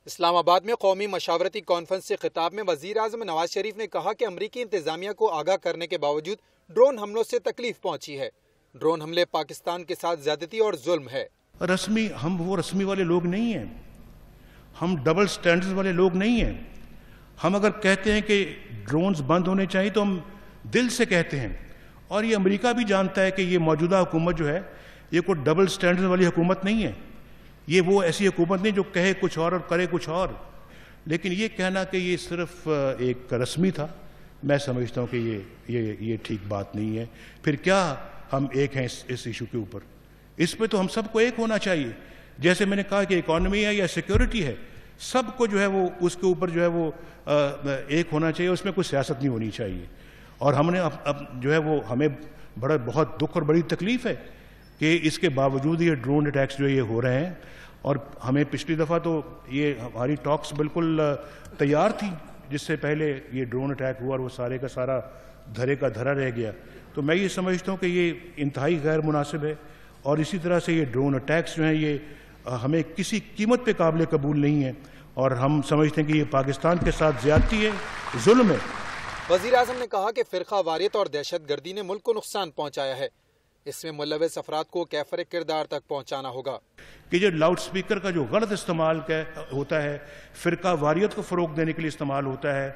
اسلام آباد میں قومی مشاورتی کانفرنس سے خطاب میں وزیر اعظم نواز شریف نے کہا کہ امریکی انتظامیہ کو آگاہ کرنے کے باوجود ڈرون حملوں سے تکلیف پہنچی ہے۔ ڈرون حملے پاکستان کے ساتھ زیادتی اور ظلم ہے۔ ہم وہ رسمی والے لوگ نہیں ہیں، ہم ڈبل سٹینڈرز والے لوگ نہیں ہیں۔ ہم اگر کہتے ہیں کہ ڈرونز بند ہونے چاہیے تو ہم دل سے کہتے ہیں، اور یہ امریکہ بھی جانتا ہے کہ یہ موجودہ حکومت جو ہے یہ کوئی ڈبل سٹینڈرز والی حکومت نہیں ہے۔ یہ وہ ایسی حکومت نہیں جو کہے کچھ اور کرے کچھ اور۔ لیکن یہ کہنا کہ یہ صرف ایک رسمی تھا، میں سمجھتا ہوں کہ یہ ٹھیک بات نہیں ہے۔ پھر کیا ہم ایک ہیں اس ایشو کے اوپر؟ اس پہ تو ہم سب کو ایک ہونا چاہیے۔ جیسے میں نے کہا کہ اکانومی ہے یا سیکیورٹی ہے، سب کو جو ہے وہ اس کے اوپر جو ہے وہ ایک ہونا چاہیے، اس میں کوئی سیاست نہیں ہونی چاہیے۔ اور ہم نے اب جو ہے وہ ہمیں بہت دکھ اور بڑی تکلیف ہے کہ اس کے باوجود یہ ڈرون اٹیکس جو یہ ہو رہے ہیں، اور ہمیں پچھلی دفعہ تو یہ ہماری ٹاکس بالکل تیار تھی جس سے پہلے یہ ڈرون اٹیک ہوا اور وہ سارے کا سارا دھرے کا دھرا رہ گیا۔ تو میں یہ سمجھتا ہوں کہ یہ انتہائی غیر مناسب ہے، اور اسی طرح سے یہ ڈرون اٹیکس جو ہیں یہ ہمیں کسی قیمت پہ قابل قبول نہیں ہے، اور ہم سمجھتے ہیں کہ یہ پاکستان کے ساتھ زیادتی ہے، ظلم ہے۔ وزیر اعظم نے کہا کہ فرقہ واریت اور دہشت گردی نے ملک کو نقصان پہنچایا ہے، اس میں ملوث افراد کو کیفر کردار تک پہنچانا ہوگا۔ کہ جو لاؤڈ سپیکر کا جو غلط استعمال ہوتا ہے، فرقہ واریت کو فروغ دینے کے لیے استعمال ہوتا ہے،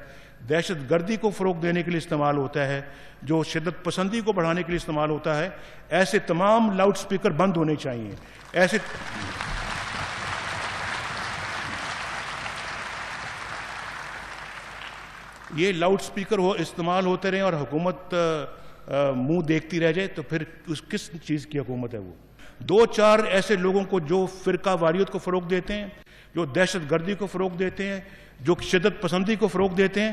دہشت گردی کو فروغ دینے کے لیے استعمال ہوتا ہے، جو شدت پسندی کو بڑھانے کے لیے استعمال ہوتا ہے، ایسے تمام لاؤڈ سپیکر بند ہونے چاہیے۔ یہ لاؤڈ سپیکر استعمال ہوتے رہیں اور حکومت منہ دیکھتی رہ جائے تو پھر کس چیز کی حکومت ہے وہ؟ دو چار ایسے لوگوں کو جو فرقہ واریت کو فروغ دیتے ہیں، جو دہشت گردی کو فروغ دیتے ہیں، جو شدت پسندی کو فروغ دیتے ہیں،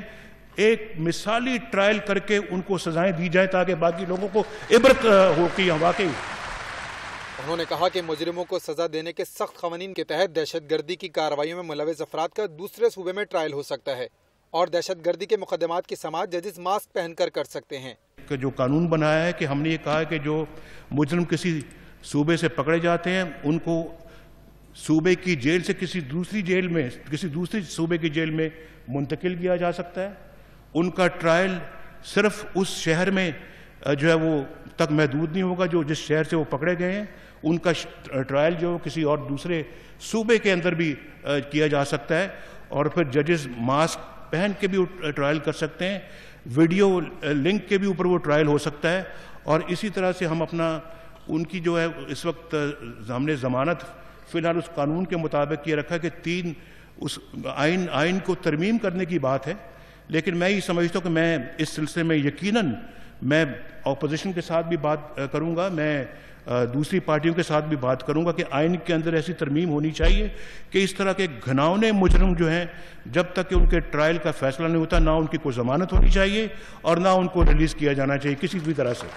ایک مثالی ٹرائل کر کے ان کو سزائیں دی جائیں تاکہ باقی لوگوں کو عبرت ہو کہ واقعی۔ انہوں نے کہا کہ مجرموں کو سزا دینے کے سخت قوانین کے تحت دہشت گردی کی کارروائیوں میں ملوث افراد کا دوسرے صوبے میں ٹرائل ہو سکتا ہے، اور دہشت گردی کے مقدمات کی سماعت ججز ماسک پہن کر سکتے ہیں۔ کہ جو قانون بنایا ہے کہ ہم نے یہ کہا ہے کہ جو مجرم کسی صوبے سے پکڑے جاتے ہیں ان کو صوبے کی جیل سے کسی دوسری صوبے کی جیل میں منتقل کیا جا سکتا ہے۔ ان کا ٹرائل صرف اس شہر میں جو ہے وہ تک محدود نہیں ہوگا جو جس شہر سے وہ پکڑے گئے ہیں، ان کا ٹرائل جو کسی اور دوسرے صوبے کے اندر بھی کیا جا سکتا ہے، اور پھر ججز ماسک پہن کے بھی ٹرائل کر سکتے ہیں، ویڈیو لنک کے بھی اوپر وہ ٹرائل ہو سکتا ہے۔ اور اسی طرح سے ہم ان کی جو ہے اس وقت ہم نے ضمانت فی الحال اس قانون کے مطابق یہ رکھا کہ 3 اس آئین کو ترمیم کرنے کی بات ہے، لیکن میں یہ سمجھتا ہوں کہ میں اس سلسلے میں یقیناً میں اپوزیشن کے ساتھ بھی بات کروں گا، میں دوسری پارٹیوں کے ساتھ بھی بات کروں گا کہ آئین کے اندر ایسی ترمیم ہونی چاہیے کہ اس طرح کے گھناؤنے مجرم جو ہیں جب تک کہ ان کے ٹرائل کا فیصلہ نہیں ہوتا، نہ ان کی کوئی ضمانت ہونی چاہیے اور نہ ان کو ریلیز کیا جانا چاہیے کسی بھی طرح سے۔